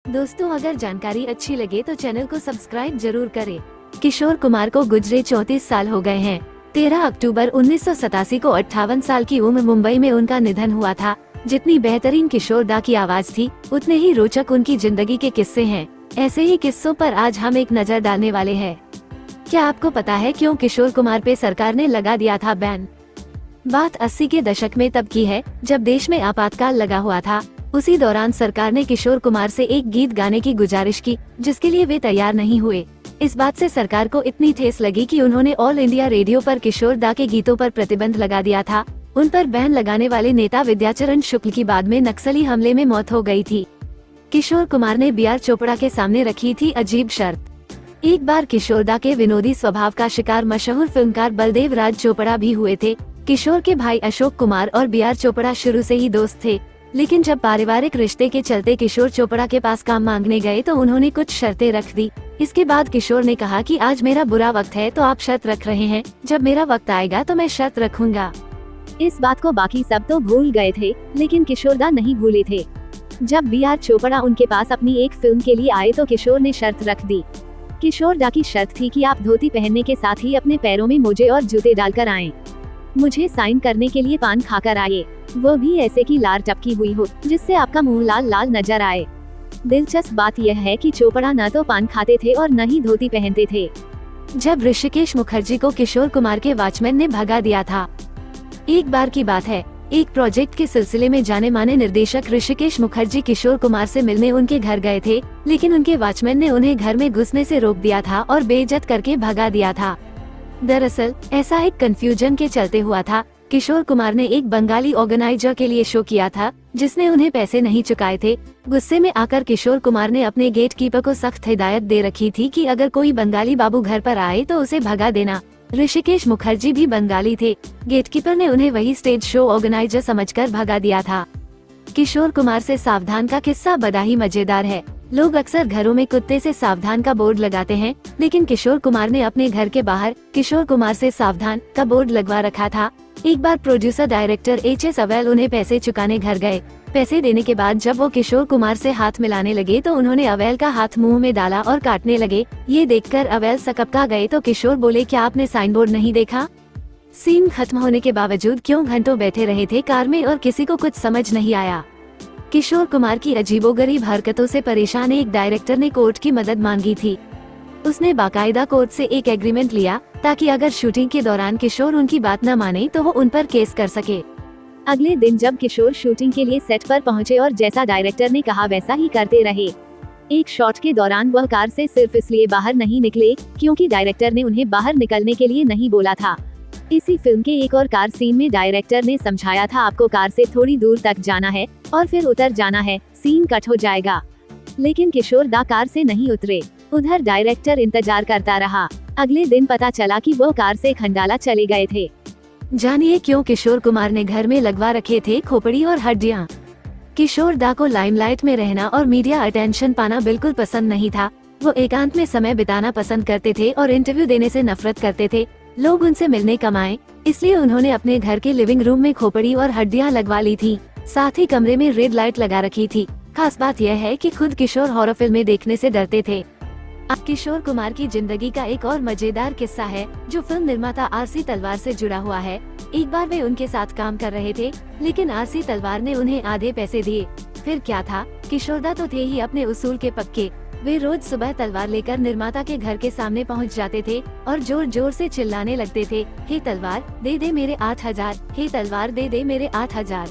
दोस्तों, अगर जानकारी अच्छी लगे तो चैनल को सब्सक्राइब जरूर करें। किशोर कुमार को गुजरे 34 साल हो गए हैं। 13 अक्टूबर 1987 को 58 साल की उम्र मुंबई में उनका निधन हुआ था। जितनी बेहतरीन किशोर दा की आवाज थी, उतने ही रोचक उनकी जिंदगी के किस्से हैं। ऐसे ही किस्सों पर आज हम एक नजर डालने वाले हैं। क्या आपको पता है क्यों किशोर कुमार पे सरकार ने लगा दिया था बैन? बात 80 के दशक में तब की है, जब देश में आपातकाल लगा हुआ था। उसी दौरान सरकार ने किशोर कुमार से एक गीत गाने की गुजारिश की, जिसके लिए वे तैयार नहीं हुए। इस बात से सरकार को इतनी ठेस लगी कि उन्होंने ऑल इंडिया रेडियो पर किशोर दा के गीतों पर प्रतिबंध लगा दिया था। उन पर बैन लगाने वाले नेता विद्याचरण शुक्ल की बाद में नक्सली हमले में मौत हो गई थी। किशोर कुमार ने बी आर चोपड़ा के सामने रखी थी अजीब शर्त। एक बार किशोर दा के विनोदी स्वभाव का शिकार मशहूर फिल्मकार बलदेव राज चोपड़ा भी हुए थे। किशोर के भाई अशोक कुमार और बी आर चोपड़ा शुरू से ही दोस्त थे, लेकिन जब पारिवारिक रिश्ते के चलते किशोर चोपड़ा के पास काम मांगने गए तो उन्होंने कुछ शर्तें रख दी। इसके बाद किशोर ने कहा कि आज मेरा बुरा वक्त है तो आप शर्त रख रहे हैं, जब मेरा वक्त आएगा तो मैं शर्त रखूंगा। इस बात को बाकी सब तो भूल गए थे, लेकिन किशोर दा नहीं भूले थे। जब बी आर चोपड़ा उनके पास अपनी एक फिल्म के लिए आए तो किशोर ने शर्त रख दी। किशोर दा की शर्त थी कि आप धोती पहनने के साथ ही अपने पैरों में मोजे और जूते डालकर आएं। मुझे साइन करने के लिए पान खाकर आए, वो भी ऐसे की लार टपकी हुई हो जिससे आपका मुंह लाल लाल नजर आए। दिलचस्प बात यह है कि चोपड़ा न तो पान खाते थे और न ही धोती पहनते थे। जब ऋषिकेश मुखर्जी को किशोर कुमार के वॉचमैन ने भगा दिया था। एक बार की बात है, एक प्रोजेक्ट के सिलसिले में जाने माने निर्देशक ऋषिकेश मुखर्जी किशोर कुमार से मिलने उनके घर गए थे, लेकिन उनके वॉचमैन ने उन्हें घर में घुसने से रोक दिया था और बेइज्जत करके भगा दिया था। दरअसल ऐसा एक कंफ्यूजन के चलते हुआ था। किशोर कुमार ने एक बंगाली ऑर्गेनाइजर के लिए शो किया था, जिसने उन्हें पैसे नहीं चुकाए थे। गुस्से में आकर किशोर कुमार ने अपने गेट कीपर को सख्त हिदायत दे रखी थी कि अगर कोई बंगाली बाबू घर पर आए तो उसे भगा देना। ऋषिकेश मुखर्जी भी बंगाली थे। गेटकीपर ने उन्हें वही स्टेज शो ऑर्गेनाइजर समझकर भगा दिया था। किशोर कुमार से सावधान का किस्सा बड़ा ही मजेदार है। लोग अक्सर घरों में कुत्ते से सावधान का बोर्ड लगाते हैं, लेकिन किशोर कुमार ने अपने घर के बाहर किशोर कुमार से सावधान का बोर्ड लगवा रखा था। एक बार प्रोड्यूसर डायरेक्टर एच.एस. अवेल उन्हें पैसे चुकाने घर गए। पैसे देने के बाद जब वो किशोर कुमार से हाथ मिलाने लगे तो उन्होंने अवेल का हाथ मुंह में डाला और काटने लगे। ये देखकर अवेल सकपका गए तो किशोर बोले, क्या आपने साइन बोर्ड नहीं देखा? सीन खत्म होने के बावजूद क्यों घंटों बैठे रहे थे कार में और किसी को कुछ समझ नहीं आया। किशोर कुमार की अजीबोगरीब हरकतों से परेशान एक डायरेक्टर ने कोर्ट की मदद मांगी थी। उसने बाकायदा कोर्ट से एक एग्रीमेंट लिया ताकि अगर शूटिंग के दौरान किशोर उनकी बात न माने तो वो उन पर केस कर सके। अगले दिन जब किशोर शूटिंग के लिए सेट पर पहुंचे और जैसा डायरेक्टर ने कहा वैसा ही करते रहे। एक शॉट के दौरान वह कार से सिर्फ इसलिए बाहर नहीं निकले क्योंकि डायरेक्टर ने उन्हें बाहर निकलने के लिए नहीं बोला था। इसी फिल्म के एक और कार सीन में डायरेक्टर ने समझाया था, आपको कार से थोड़ी दूर तक जाना है और फिर उतर जाना है, सीन कट हो जाएगा। लेकिन किशोर दा कार से नहीं उतरे। उधर डायरेक्टर इंतजार करता रहा। अगले दिन पता चला कि वो कार से खंडाला चले गए थे। जानिए क्यों किशोर कुमार ने घर में लगवा रखे थे खोपड़ी और हड्डियां। किशोर दा को लाइमलाइट में रहना और मीडिया अटेंशन पाना बिल्कुल पसंद नहीं था। वो एकांत में समय बिताना पसंद करते थे और इंटरव्यू देने से नफरत करते थे। लोग उनसे मिलने कम आए, इसलिए उन्होंने अपने घर के लिविंग रूम में खोपड़ी और हड्डियां लगवा ली थी। साथ ही कमरे में रेड लाइट लगा रखी थी। खास बात यह है कि खुद किशोर हॉरर फिल्में देखने से डरते थे। अब किशोर कुमार की जिंदगी का एक और मजेदार किस्सा है, जो फिल्म निर्माता आरसी तलवार से जुड़ा हुआ है। एक बार वे उनके साथ काम कर रहे थे, लेकिन आरसी तलवार ने उन्हें आधे पैसे दिए। फिर क्या था, किशोर दा तो थे ही अपने उसूल के पक्के। वे रोज सुबह तलवार लेकर निर्माता के घर के सामने पहुंच जाते थे और जोर जोर से चिल्लाने लगते थे, हे तलवार दे दे मेरे 8,000, हे तलवार दे दे मेरे 8,000।